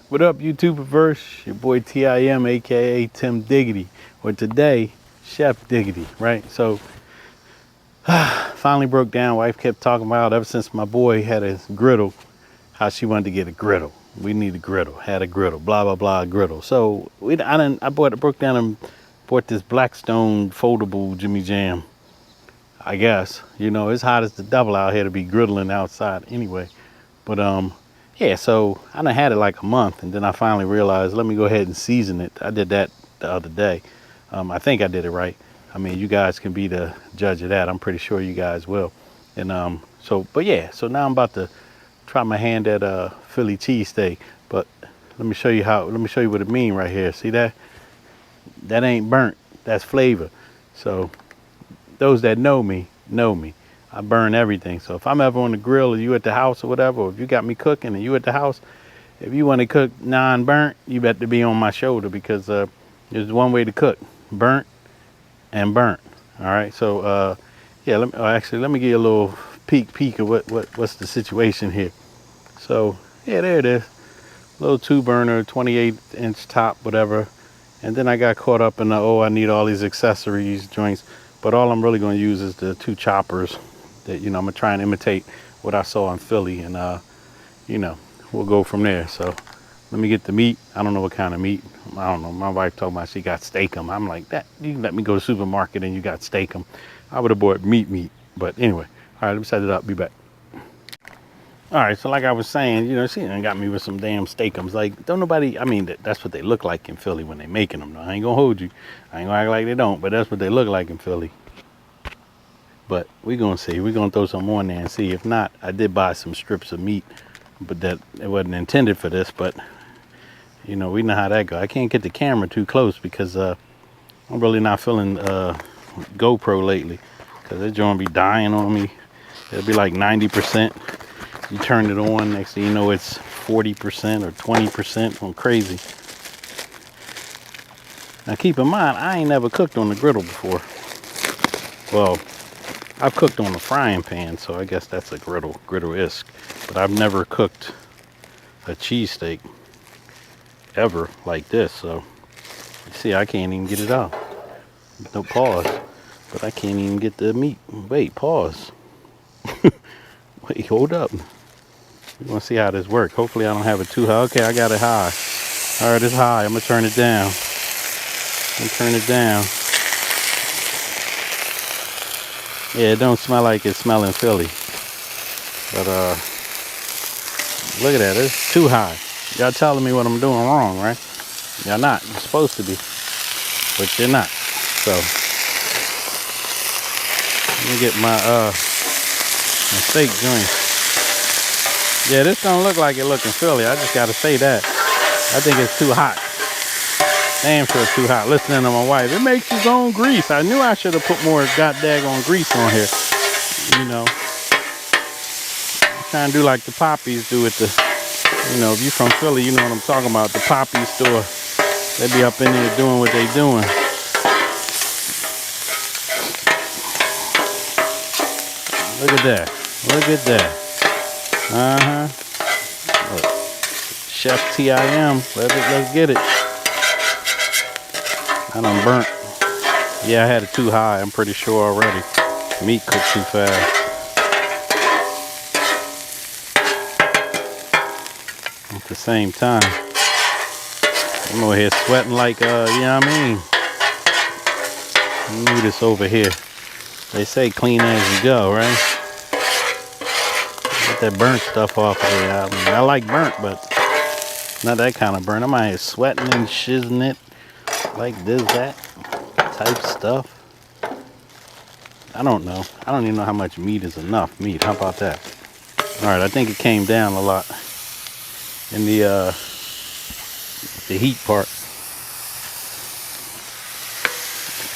What up, YouTubeverse? Your boy TIM, aka Tim Diggity, or today, Chef Diggity, right? So, finally broke down. Wife kept talking about ever since my boy had his griddle, how she wanted to get a griddle. We need a griddle. Had a griddle. Blah blah blah griddle. So I broke down and bought this Blackstone foldable Jimmy Jam. I guess it's hot as the devil out here to be griddling outside anyway. But yeah. So I done had it like a month, and then I finally realized let me go ahead and season it. I did that the other day. I think I did it right. I mean, you guys can be the judge of that. I'm pretty sure you guys will. And but yeah. So now I'm about to try my hand at Philly cheesesteak. But let me show you what it mean right here. See that? That ain't burnt. That's flavor. So those that know me know me. I burn everything. So if I'm ever on the grill or you at the house or whatever, or if you got me cooking and you at the house, if you want to cook non-burnt, you better be on my shoulder because there's one way to cook: burnt and burnt. All right. So yeah. Let me give you a little peek of what's the situation here. So yeah, there it is. Little 2-burner, 28-inch top, whatever. And then I got caught up in the I need all these accessories joints. But all I'm really going to use is the 2 choppers that I'm gonna try and imitate what I saw in Philly, and we'll go from there. So let me get the meat. I don't know what kind of meat. I don't know. My wife told me she got steak-em. I'm like, that you can let me go to the supermarket and you got steak-em. I would have bought meat. But anyway, all right, let me set it up. Be back. All right, so like I was saying, she done got me with some damn steakums. Like, don't nobody, I mean, that's what they look like in Philly when they making them. I ain't gonna hold you. I ain't gonna act like they don't, but that's what they look like in Philly. But we gonna see. We gonna throw some on there and see. If not, I did buy some strips of meat, but that it wasn't intended for this. But we know how that go. I can't get the camera too close because I'm really not feeling GoPro lately, because that joint be dying on me. It'll be like 90%. You turn it on, next thing you know it's 40% or 20%, going crazy. Now keep in mind, I ain't never cooked on the griddle before. Well, I've cooked on a frying pan, so I guess that's a griddle-esque. But I've never cooked a cheesesteak ever like this, so you see, I can't even get it out. No, pause. But I can't even get the meat. Wait, pause. Wait, hold up. We want to see how this works. Hopefully I don't have it too high. Okay, I got it high. All right, it's high. I'm going to turn it down. Yeah, it don't smell like it's smelling Philly. But look at that. It's too high. Y'all telling me what I'm doing wrong, right? Y'all not. You're supposed to be. But you're not. So let me get my steak joint. Yeah, this don't look like it looking Philly. I just gotta say that. I think it's too hot. Damn sure it's too hot. Listening to my wife, it makes its own grease. I knew I should have put more goddamn grease on here. Trying to do like the Poppies do at the, if you from Philly, you know what I'm talking about. The Poppy store. They be up in there doing what they doing. Look at that. Look at that. Look. Chef TIM. Let's get it. I done burnt. Yeah, I had it too high, I'm pretty sure already. Meat cooked too fast. At the same time, I'm over here sweating like, you know what I mean? Move this over here. They say clean as you go, right? Get that burnt stuff off of here. I mean, I like burnt, but not that kind of burnt. I'm out here sweating and shizzing it like this, that type stuff. I don't know. I don't even know how much meat is enough meat. How about that? All right, I think it came down a lot in the heat part.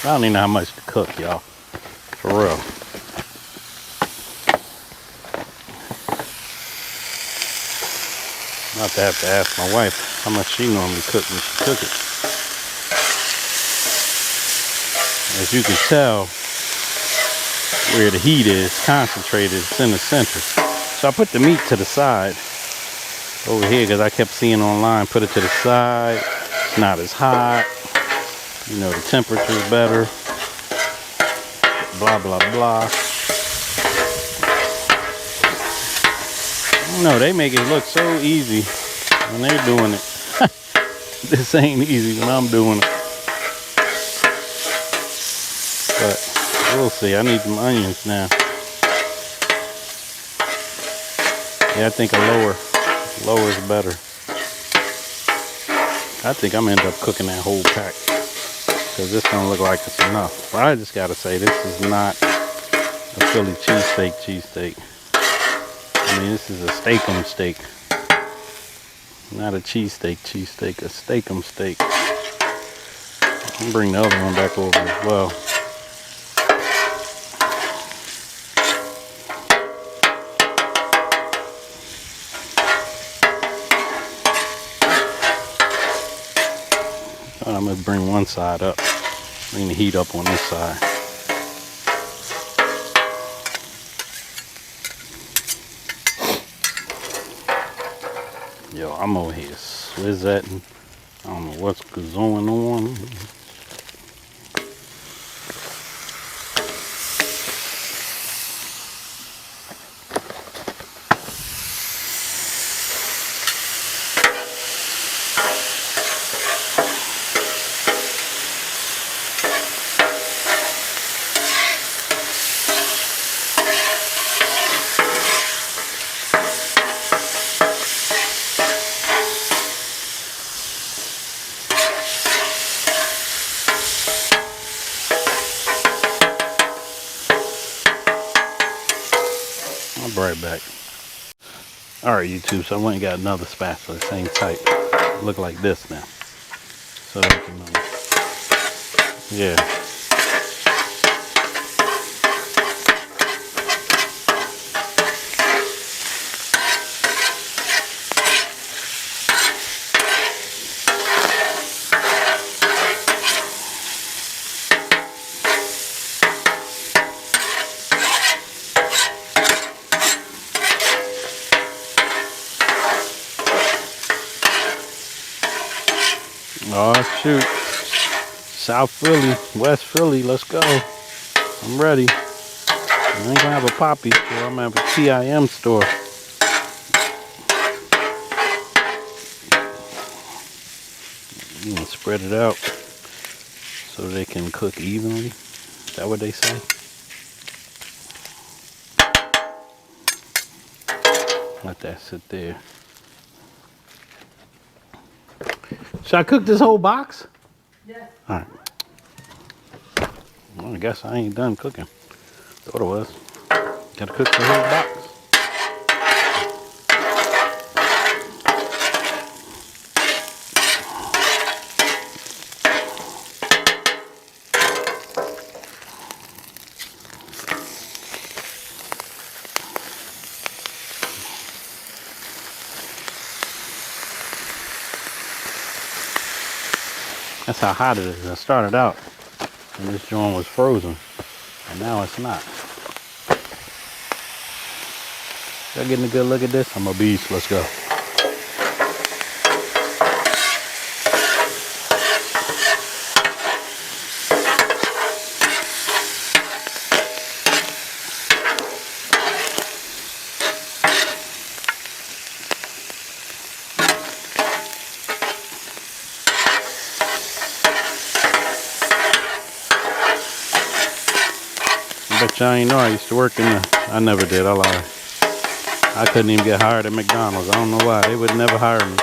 I don't even know how much to cook, y'all. For real. I'll have to ask my wife how much she normally cooks when she cooks it. As you can tell, where the heat is concentrated, it's in the center. So I put the meat to the side. over here because I kept seeing online, put it to the side. It's not as hot. You know, the temperature's better. Blah, blah, blah. I don't know, they make it look so easy when they're doing it. This ain't easy when I'm doing it. But we'll see. I need some onions now. Yeah, I think a lower is better. I think I'm gonna end up cooking that whole pack because this don't look like it's enough. But I just gotta say, this is not a Philly cheesesteak. I mean, this is a steak-um steak. Not a cheesesteak, a steak-um steak. I'll bring the other one back over as well. I'm gonna bring one side up. Bring the heat up on this side. Yo, I'm over here swizzetting. I don't know what's going on. I'll be right back. Alright, YouTube, so I went and got another spatula, same type. Look like this now. So you can yeah. Oh shoot. South Philly, West Philly, let's go. I'm ready. I ain't gonna have a Poppy store, I'm gonna have a TIM store. You can spread it out so they can cook evenly. Is that what they say? Let that sit there. Should I cook this whole box? Yes. All right. Well, I guess I ain't done cooking. Thought it was. Gotta cook the whole box. That's how hot it is. I started out and this joint was frozen, and now it's not. Y'all getting a good look at this? I'm a beast. Let's go. Bet y'all ain't know I used to work in the... I never did, I lied. I couldn't even get hired at McDonald's. I don't know why. They would never hire me.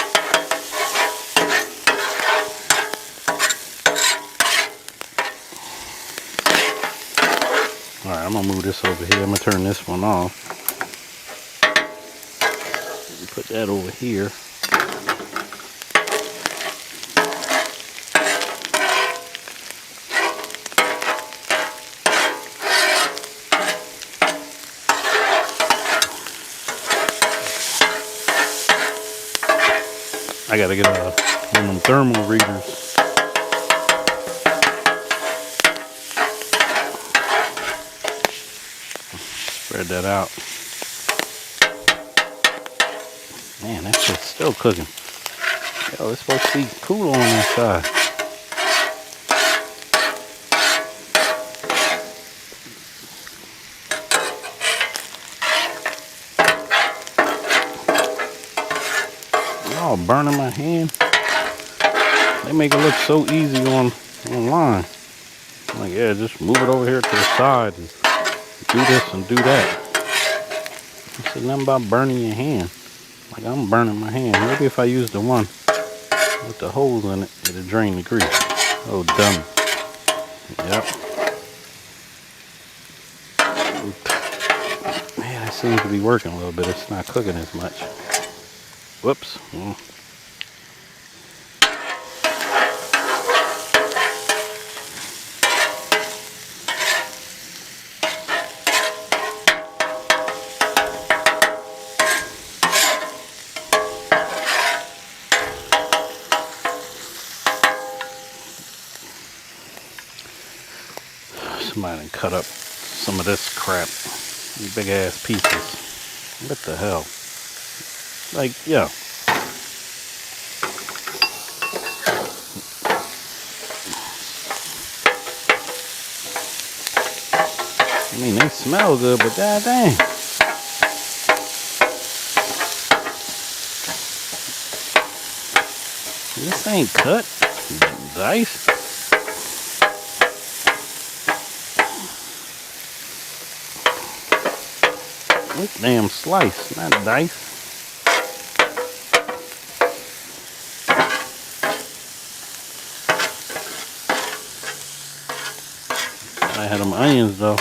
Alright, I'm gonna move this over here. I'm gonna turn this one off. Put that over here. I gotta get one of them thermal readers. Spread that out. Man, that shit's still cooking. Yo, it's supposed to be cool on that side. Oh, burning my hand. They make it look so easy online. I'm like, yeah, just move it over here to the side and do this and do that. You said nothing about burning your hand. Like I'm burning my hand. Maybe if I use the one with the holes in it, it'll drain the grease. Oh, dummy. Yep. Man, it seems to be working a little bit. It's not cooking as much. Whoops. Somebody done cut up some of this crap. These big ass pieces. What the hell? Like, yeah. I mean, they smell good, but god dang. This ain't cut. Dice. This damn slice, not dice. I had them onions though.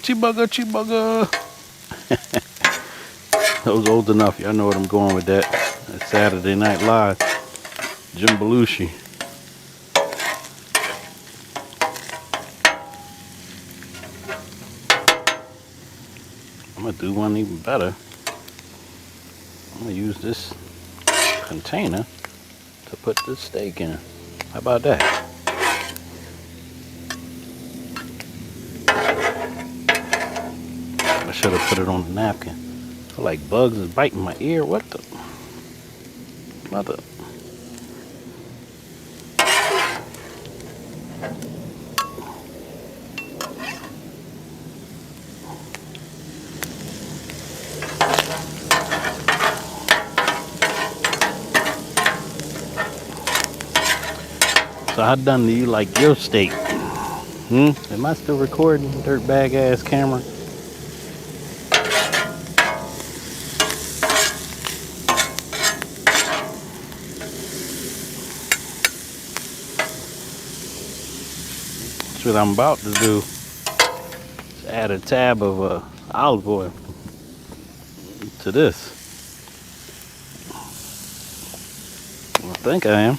Cheeseburger. Those old enough, y'all know what I'm going with that. That's Saturday Night Live. Jim Belushi. I'm gonna do one even better. I'm gonna use this container to put this steak in. How about that? I should have put it on the napkin. I feel like bugs is biting my ear. What the? Mother. So how done do you like your steak? Am I still recording? Dirtbag ass camera. What I'm about to do is add a tab of olive oil to this. I think I am.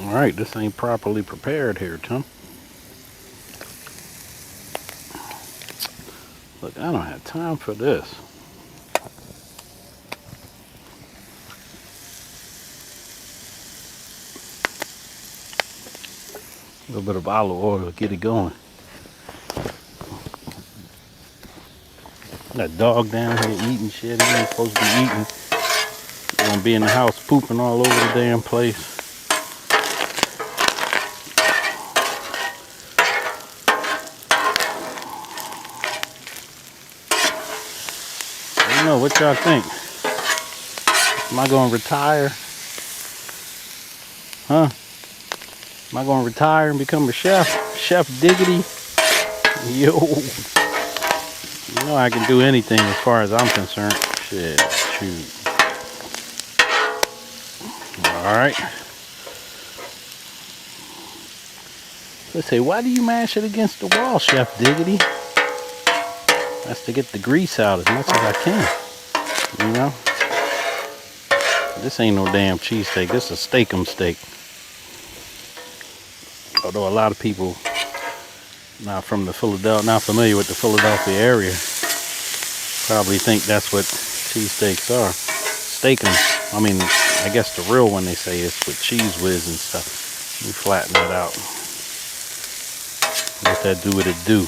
All right, this ain't properly prepared here, Tim. Look, I don't have time for this. A little bit of olive oil to get it going. That dog down here eating shit he ain't supposed to be eating. He's gonna be in the house pooping all over the damn place. I don't know, what y'all think? Am I gonna retire? Huh? Am I gonna retire and become a chef? Chef Diggity? Yo. You know I can do anything as far as I'm concerned. Shit, shoot. Alright. Let's say, why do you mash it against the wall, Chef Diggity? That's to get the grease out as much as I can. You know? This ain't no damn cheesesteak. This is a steak-em steak. Although a lot of people not familiar with the Philadelphia area, probably think that's what cheesesteaks are. Steak-em. I mean, I guess the real one they say is with cheese whiz and stuff. Let me flatten that out. Let that do what it do.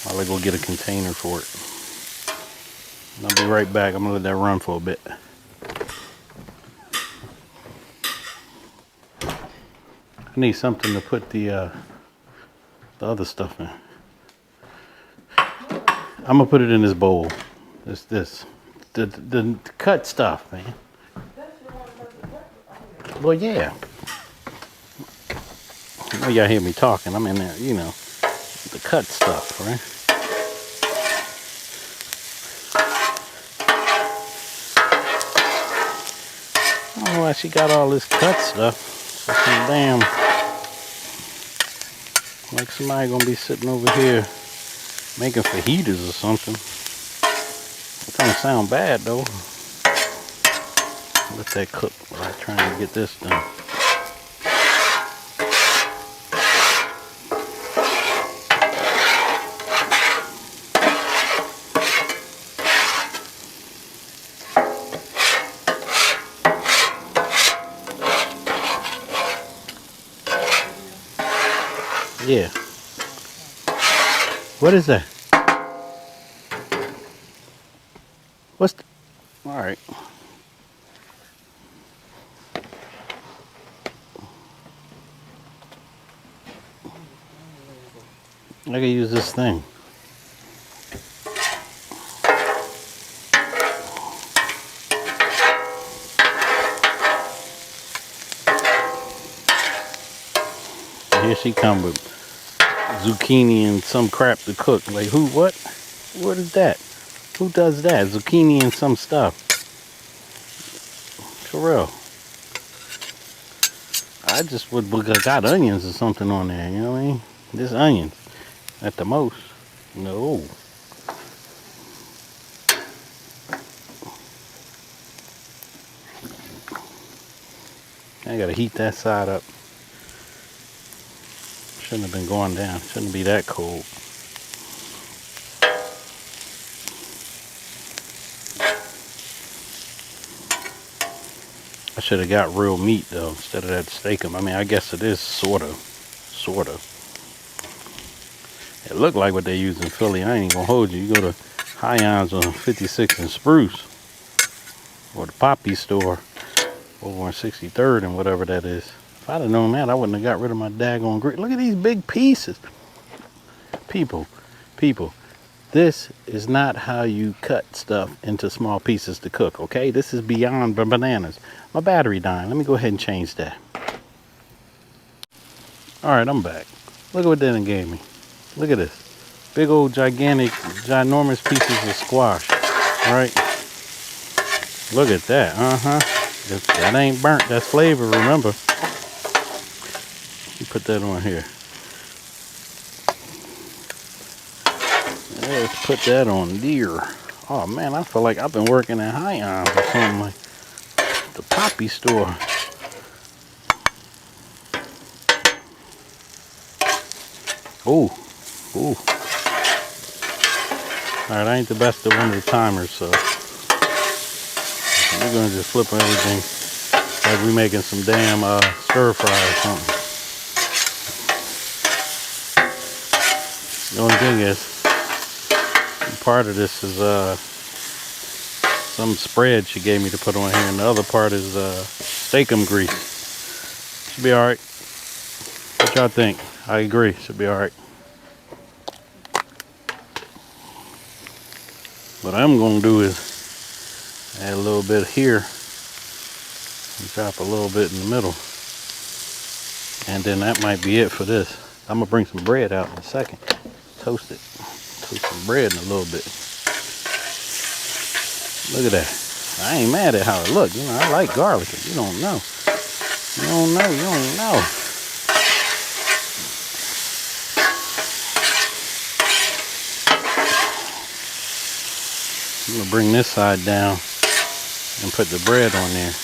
I'll go get a container for it. And I'll be right back. I'm gonna let that run for a bit. I need something to put the other stuff in. I'm gonna put it in this bowl. The cut stuff, man. Well, yeah. I know y'all hear me talking. I'm in there, you know, the cut stuff, right? I don't know why she got all this cut stuff. So some damn, like somebody gonna be sitting over here making fajitas or something. It don't sound bad though. Let that cook while I'm trying to get this done. Yeah. What is that? What's the... All right. I can use this thing. Here she come with zucchini and some crap to cook. Like who? What? What is that? Who does that? Zucchini and some stuff. For real. I just would got onions or something on there. You know what I mean? Just onions at the most. No. I gotta heat that side up. Shouldn't have been going down. Shouldn't be that cold. I should have got real meat though instead of that steak-em. I mean, I guess it is sort of. It looked like what they use in Philly. I ain't gonna hold you. You go to High-Ons on 56 and Spruce, or the Poppy store over on 63rd and whatever that is. If I'd have known that, I wouldn't have got rid of my daggone grit. Look at these big pieces. People, this is not how you cut stuff into small pieces to cook, okay? This is beyond bananas. My battery dying. Let me go ahead and change that. All right, I'm back. Look at what they done gave me. Look at this. Big old gigantic, ginormous pieces of squash, right? Look at that, That ain't burnt, that's flavor, remember. Put that on here. Let's put that on there. Oh man, I feel like I've been working at High-Ons or something like the Poppy store. Ooh. Alright, I ain't the best at one of the timers, so we're gonna just flip everything like we making some damn stir fry or something. The only thing is, part of this is some spread she gave me to put on here, and the other part is steak-em grease. Should be alright. What y'all think? I agree. Should be alright. What I'm gonna do is add a little bit here and chop a little bit in the middle, and then that might be it for this. I'm gonna bring some bread out in a second. Toast some bread in a little bit. Look at that. I ain't mad at how it look. You know, I like garlic. You don't know. You don't know. You don't know. I'm gonna bring this side down and put the bread on there.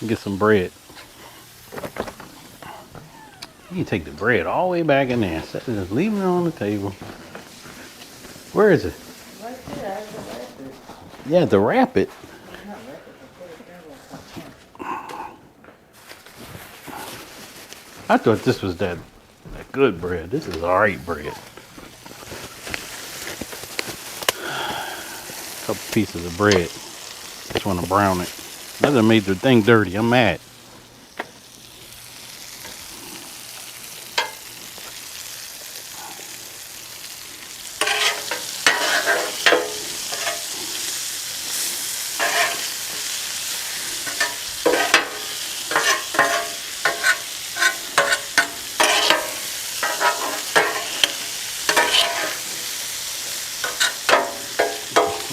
Get some bread. You can take the bread all the way back in there. Just leave it on the table. Where is it? Right there, I have to wrap it. Yeah, to wrap it. Not wrap it, but put it there on top. I thought this was that good bread. This is alright bread. Couple pieces of bread. Just want to brown it. I done made the thing dirty. I'm mad.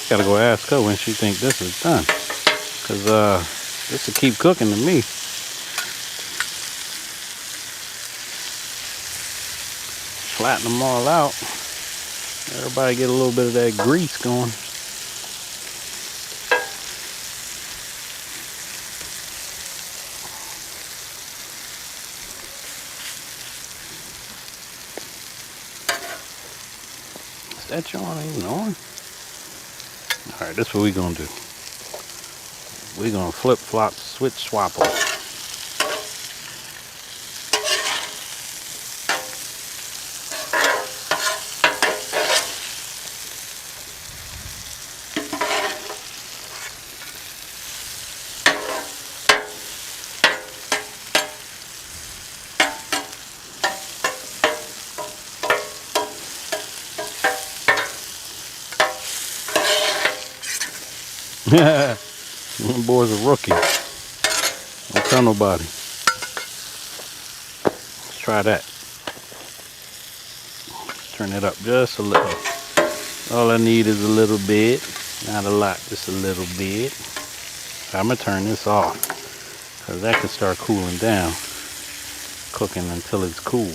Gotta go ask her when she think this is done. Cause this will keep cooking to me. Flatten them all out. Everybody get a little bit of that grease going. Is that joint even on? All right, this is what we gonna do. We gonna flip flop, switch swap them. Them boy's a rookie. Don't tell nobody. Let's try that. Turn it up just a little. All I need is a little bit. Not a lot, just a little bit. I'm gonna turn this off because that can start cooling down. Cooking until it's cool.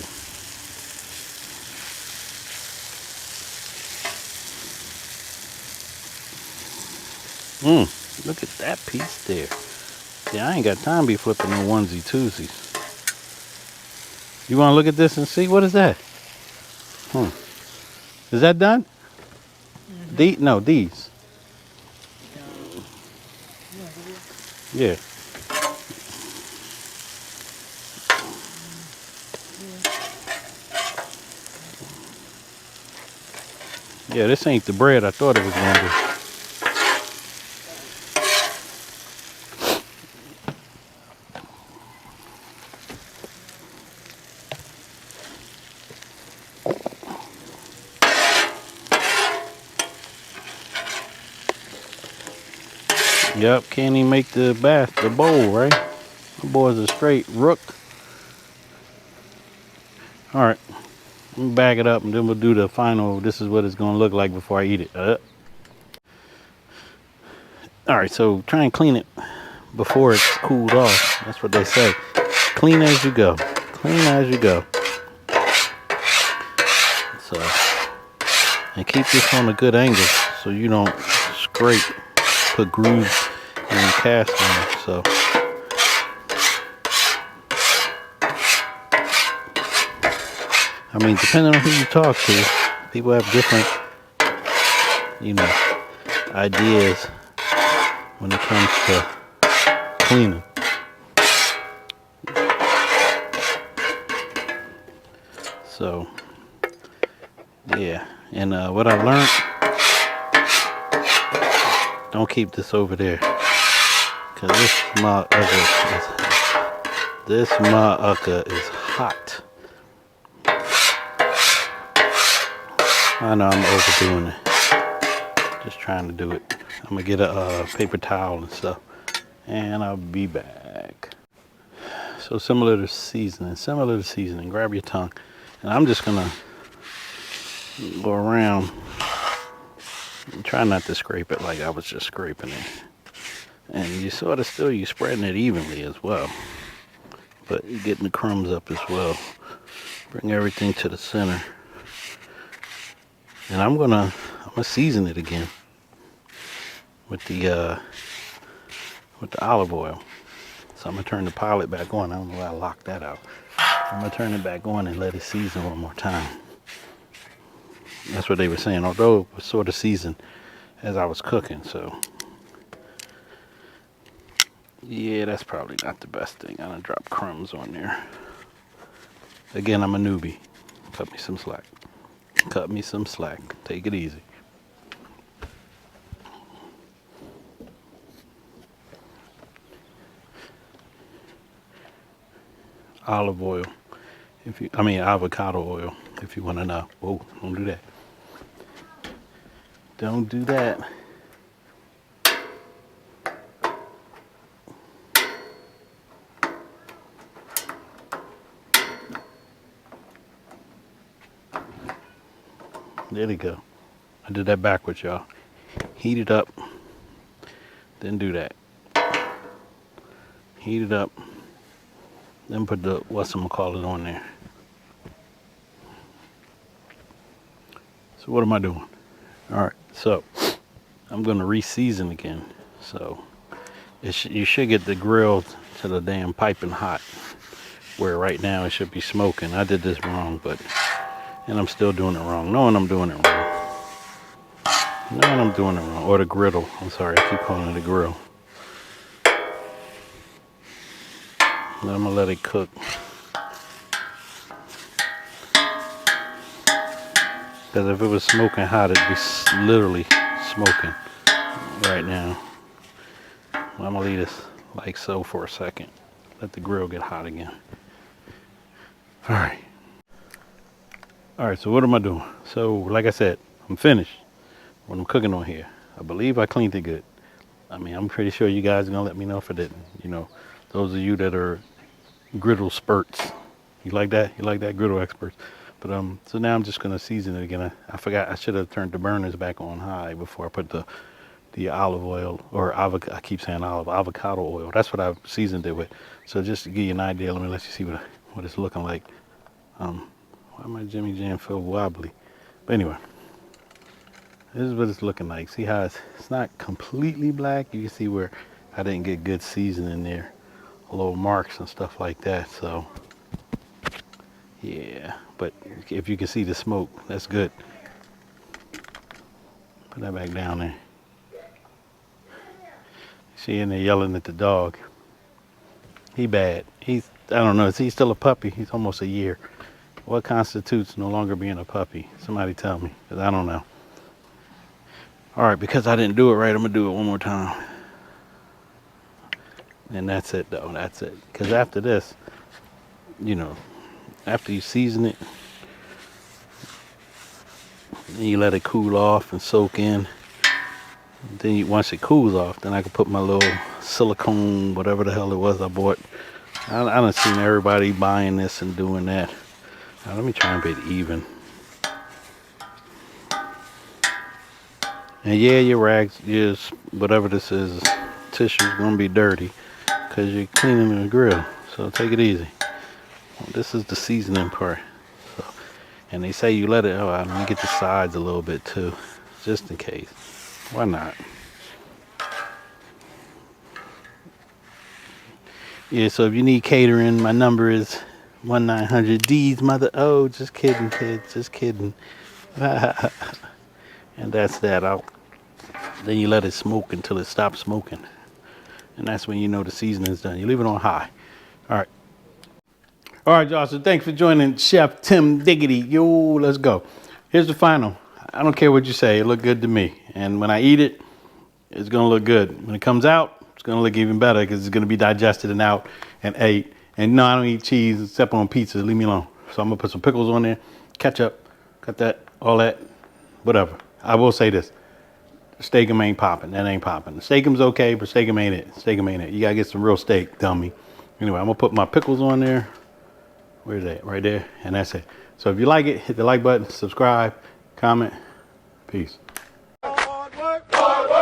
Look at that piece there. See, I ain't got time to be flipping no onesie twosies. You want to look at this and see? What is that? Is that done? No, these. Yeah. Yeah, this ain't the bread I thought it was going to be. Yep, can't even make the bowl, right? The boy's a straight rook. All right, let me back it up and then we'll do the final. This is what it's gonna look like before I eat it. All right, so try and clean it before it's cooled off. That's what they say. Clean as you go. Clean as you go. So, and keep this on a good angle so you don't scrape, put grooves in the cast on. So, I mean, depending on who you talk to, people have different, ideas when it comes to cleaning. So, yeah. And what I learned, don't keep this over there. Because this motherfucker is hot. I know I'm overdoing it. Just trying to do it. I'm gonna get a paper towel and stuff. and I'll be back. So similar to seasoning, grab your tongue. And I'm just gonna go around and try not to scrape it like I was just scraping it. And you sort of you're spreading it evenly as well. But you're getting the crumbs up as well. Bring everything to the center. And I'm gonna season it again with the olive oil. So I'm gonna turn the pilot back on. I don't know why I locked that out. I'm gonna turn it back on and let it season one more time. That's what they were saying, although it was sort of seasoned as I was cooking, so. Yeah, that's probably not the best thing. I'm gonna drop crumbs on there. Again, I'm a newbie. Cut me some slack. Cut me some slack. Take it easy. Olive oil, avocado oil, if you want to know. Whoa, don't do that. Don't do that. There you go. I did that backwards, y'all. Heat it up. Then do that. Heat it up. Then put the whatchamacallit on there. So what am I doing? All right, so I'm gonna re-season again. So you should get the grill to the damn piping hot, where right now it should be smoking. I did this wrong, and I'm still doing it wrong. Knowing I'm doing it wrong. Knowing I'm doing it wrong. Or the griddle. I'm sorry, I keep calling it a grill. And I'm gonna let it cook. Because if it was smoking hot, it'd be literally smoking right now. I'm gonna leave this like so for a second. Let the grill get hot again. All right. All right, so what am I doing? So like I said, I'm finished. What I'm cooking on here. I believe I cleaned it good. I mean, I'm pretty sure you guys are gonna let me know if I didn't. You know, those of you that are griddle spurts. You like that? You like that? Griddle experts. But so now I'm just gonna season it again. I forgot I should have turned the burners back on high before I put the olive oil or I keep saying avocado oil. That's what I've seasoned it with. So just to give you an idea, let me let you see what it's looking like. Why my Jimmy Jam feel wobbly? But anyway, this is what it's looking like. See how it's not completely black. You can see where I didn't get good seasoning there, little marks and stuff like that. So yeah, but if you can see the smoke, that's good. Put that back down there. See in there yelling at the dog. He bad. I don't know, is he still a puppy? He's almost a year. What constitutes no longer being a puppy? Somebody tell me, because I don't know. All right, because I didn't do it right, I'm gonna do it one more time. And that's it though, that's it. Because after this, you know, after you season it, then you let it cool off and soak in. Then once it cools off, then I can put my little silicone, whatever the hell it was I bought. I done seen everybody buying this and doing that. Now, let me try and be even. And yeah, your rags, whatever this is, tissue is gonna be dirty because you're cleaning the grill. So take it easy. Well, this is the seasoning part. So, and they say you let it. Oh, let me get the sides a little bit too, just in case. Why not? Yeah, so if you need catering, my number is 1-900-D's mother. Oh, just kidding, kids, just kidding. And that's that. Then you let it smoke until it stops smoking. And that's when you know the seasoning's done. You leave it on high. All right. All right, y'all, so thanks for joining Chef Tim Diggity. Yo, let's go. Here's the final. I don't care what you say, it looked good to me. And when I eat it, it's gonna look good. When it comes out, it's gonna look even better because it's gonna be digested and out and ate. And no, I don't eat cheese except on pizzas. Leave me alone. So I'm gonna put some pickles on there, ketchup, cut that, all that, whatever. I will say this: Steak-'em ain't popping. That ain't popping. The Steak-'em's okay, but Steak-'em ain't it. Steak-'em ain't it. You gotta get some real steak, dummy. Anyway, I'm gonna put my pickles on there. Where's that? Right there. And that's it. So if you like it, hit the like button, subscribe, comment. Peace. Hard work.